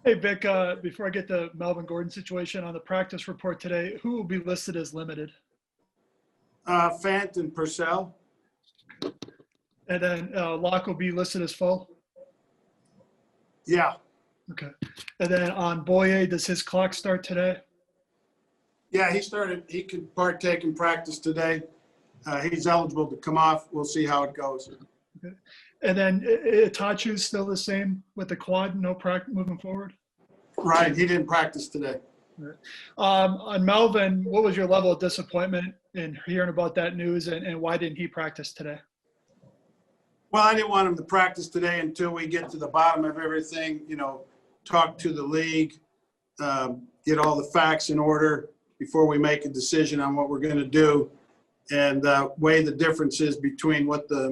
Hey, Vic, before I get the Melvin Gordon situation on the practice report today, who will be listed as limited? Fant and Purcell. And then Locke will be listed as full? Yeah. Okay. And then on Bouye, does his clock start today? Yeah, he could partake in practice today. He's eligible to come off. We'll see how it goes. Okay. And then Itachu's still the same with the quad, no practice moving forward? Right, he didn't practice today. Right. On Melvin, what was your level of disappointment in hearing about that news, and why didn't he practice today? Well, I didn't want him to practice today until we get to the bottom of everything, talk to the league, get all the facts in order before we make a decision on what we're going to do, and weigh the differences between what the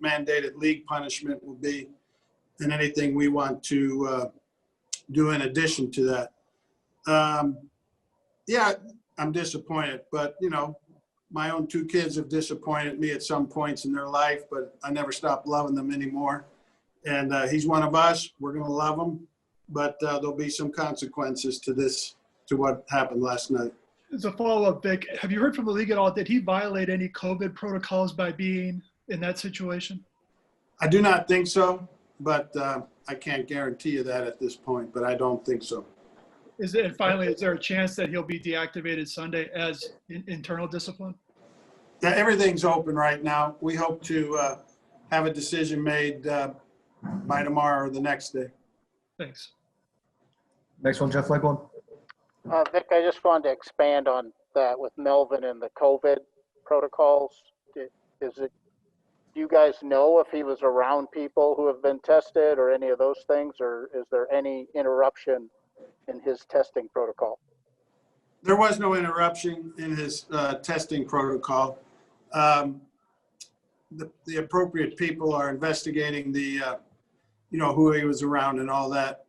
mandated league punishment will be and anything we want to do in addition to that. Yeah, I'm disappointed, but, my own two kids have disappointed me at some points in their life, but I never stopped loving them anymore. And he's one of us. We're going to love him, but there'll be some consequences to what happened last night. As a follow-up, Vic, have you heard from the league at all? Did he violate any COVID protocols by being in that situation? I do not think so, but I can't guarantee you that at this point, but I don't think so. Finally, is there a chance that he'll be deactivated Sunday as internal discipline? Yeah, everything's open right now. We hope to have a decision made by tomorrow or the next day. Thanks. Next one, Jeff Legborn. Vic, I just wanted to expand on that with Melvin and the COVID protocols. Do you guys know if he was around people who have been tested or any of those things, or is there any interruption in his testing protocol? There was no interruption in his testing protocol. The appropriate people are investigating who he was around and all that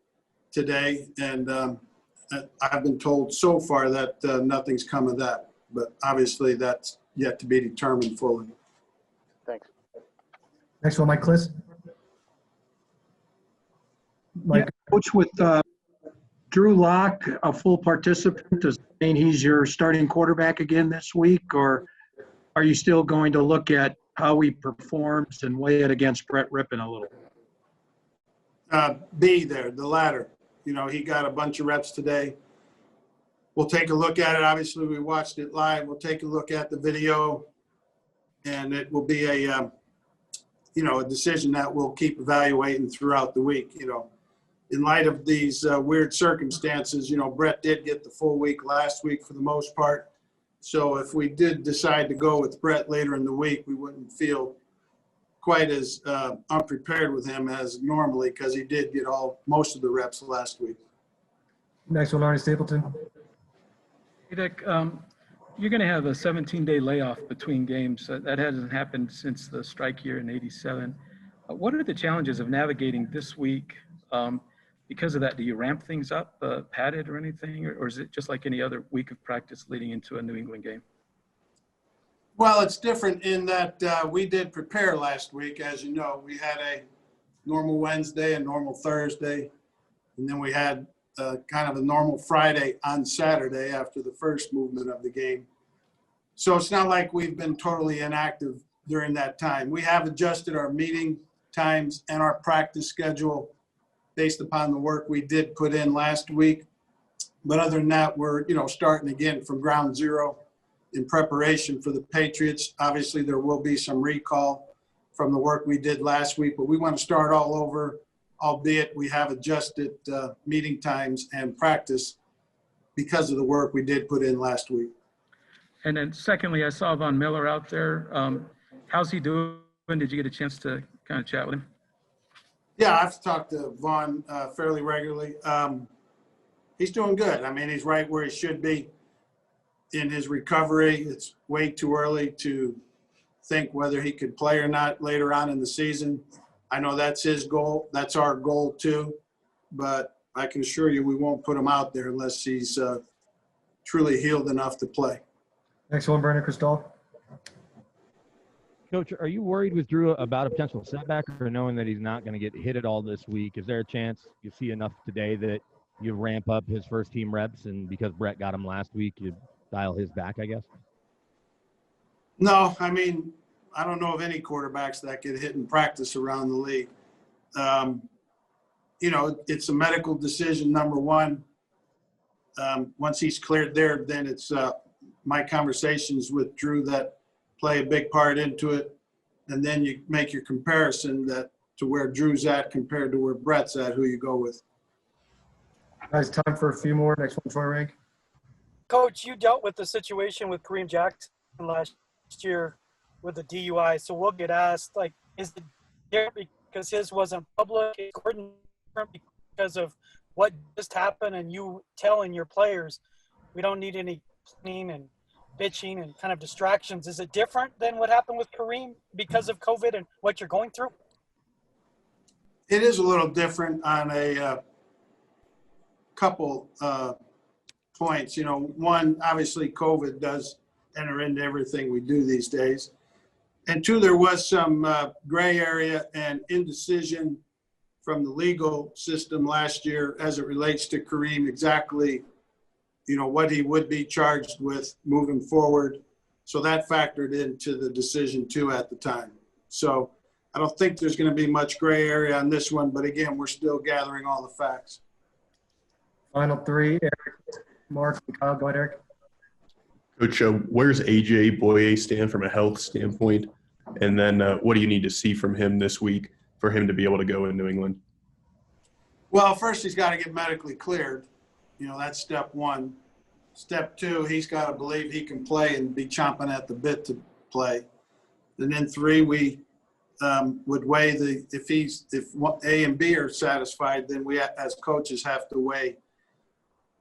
today. And I've been told so far that nothing's come of that, but obviously that's yet to be determined fully. Thanks. Next one, Mike Kliss. Mike. Yeah, Coach, with Drew Lock, a full participant, does that mean he's your starting quarterback again this week, or are you still going to look at how he performs and weigh it against Brett Rippon a little? B there, the latter. He got a bunch of reps today. We'll take a look at it. Obviously, we watched it live. We'll take a look at the video, and it will be a decision that we'll keep evaluating throughout the week. In light of these weird circumstances, Brett did get the full week last week for the most part. So if we did decide to go with Brett later in the week, we wouldn't feel quite as unprepared with him as normally, because he did get most of the reps last week. Next one, Arnie Stapleton. Hey, Dick, you're going to have a 17-day layoff between games. That hasn't happened since the strike year in '87. What are the challenges of navigating this week? Because of that, do you ramp things up, padded or anything, or is it just like any other week of practice leading into a New England game? Well, it's different in that we did prepare last week. As you know, we had a normal Wednesday and normal Thursday, and then we had kind of a normal Friday on Saturday after the first movement of the game. So it's not like we've been totally inactive during that time. We have adjusted our meeting times and our practice schedule based upon the work we did put in last week. But other than that, we're, starting again from ground zero in preparation for the Patriots. Obviously, there will be some recall from the work we did last week, but we want to start all over, albeit we have adjusted meeting times and practice because of the work we did put in last week. And then secondly, I saw Von Miller out there. How's he doing? Did you get a chance to kind of chat with him? Yeah, I've talked to Vaughn fairly regularly. He's doing good. I mean, he's right where he should be in his recovery. It's way too early to think whether he could play or not later on in the season. I know that's his goal. That's our goal too. But I can assure you we won't put him out there unless he's truly healed enough to play. Next one, Brandon Cristal. Coach, are you worried with Drew about a potential setback, or knowing that he's not going to get hit at all this week? Is there a chance you see enough today that you ramp up his first team reps, and because Brett got him last week, you dial his back, I guess? No, I mean, I don't know of any quarterbacks that get hit in practice around the league. You know, it's a medical decision, number one. Once he's cleared there, then it's my conversations with Drew that play a big part into it. And then you make your comparison that to where Drew's at compared to where Brett's at, who you go with. Guys, time for a few more. Next one, Troy Rank. Coach, you dealt with the situation with Kareem Jackson last year with the DUI, so we'll get asked, like, is it different because his wasn't public? Is Gordon different because of what just happened and you telling your players we don't need any planning and bitching and kind of distractions? Is it different than what happened with Kareem because of COVID and what you're going through? It is a little different on a couple points. You know, one, obviously COVID does enter into everything we do these days. And two, there was some gray area and indecision from the legal system last year as it relates to Kareem, exactly, you know, what he would be charged with moving forward. So that factored into the decision too at the time. So I don't think there's going to be much gray area on this one, but again, we're still gathering all the facts. Final three, Eric, Mark, and Kyle. Go ahead, Eric. Coach, where's A.J Bouye stand from a health standpoint? And then what do you need to see from him this week for him to be able to go in New England? Well, first he's got to get medically cleared. You know, that's step one. Step two, he's got to believe he can play and be chomping at the bit to play. And then three, we would weigh if A and B are satisfied, then we as coaches have to weigh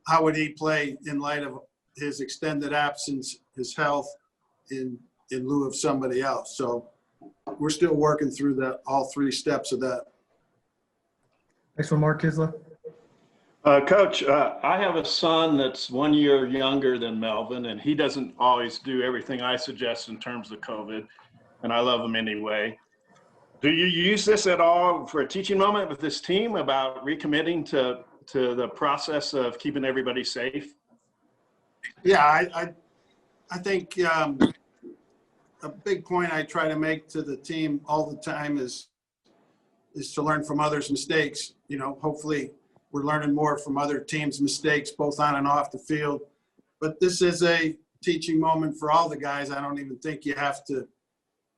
how would he play in light of his extended absence, his health, in lieu of somebody else. So we're still working through all three steps of that. Next one, Mark Kisla. Coach, I have a son that's 1 year younger than Melvin, and he doesn't always do everything I suggest in terms of COVID, and I love him anyway. Do you use this at all for a teaching moment with this team about recommitting to the process of keeping everybody safe? Yeah, I think a big point I try to make to the team all the time is to learn from others' mistakes. You know, hopefully we're learning more from other teams' mistakes, both on and off the field. But this is a teaching moment for all the guys. I don't even think you have to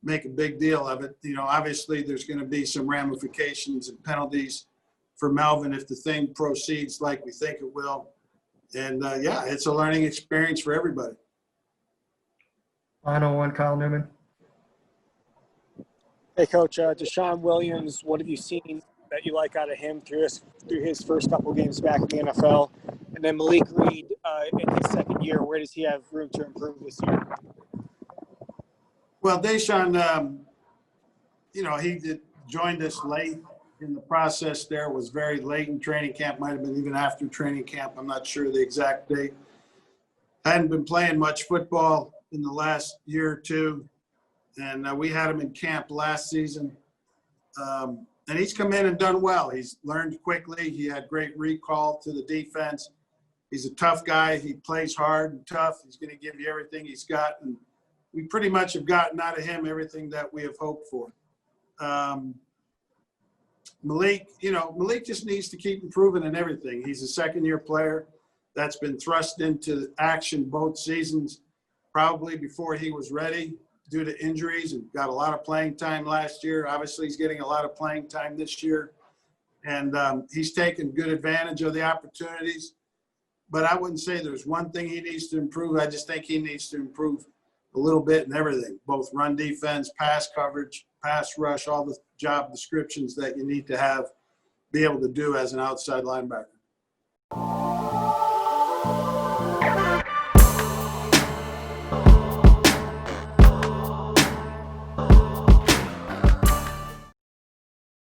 make a big deal of it. You know, obviously there's going to be some ramifications and penalties for Melvin if the thing proceeds like we think it will. And yeah, it's a learning experience for everybody. Final one, Kyle Newman. Hey, Coach, Deshaun Williams, what have you seen that you like out of him through his first couple games back in the NFL? And then Malik Reed in his second year, where does he have room to improve this year? Well, Deshaun, you know, he joined us late in the process there, was very late in training camp, might have been even after training camp. I'm not sure the exact date. Hadn't been playing much football in the last year or two. And we had him in camp last season. And he's come in and done well. He's learned quickly. He had great recall to the defense. He's a tough guy. He plays hard and tough. He's going to give you everything he's got. And we pretty much have gotten out of him everything that we have hoped for. Malik, you know, Malik just needs to keep improving in everything. He's a second-year player that's been thrust into action both seasons, probably before he was ready due to injuries, and got a lot of playing time last year. Obviously, he's getting a lot of playing time this year. And he's taken good advantage of the opportunities. But I wouldn't say there's one thing he needs to improve. I just think he needs to improve a little bit in everything, both run defense, pass coverage, pass rush, all the job descriptions that you need to have, be able to do as an outside linebacker.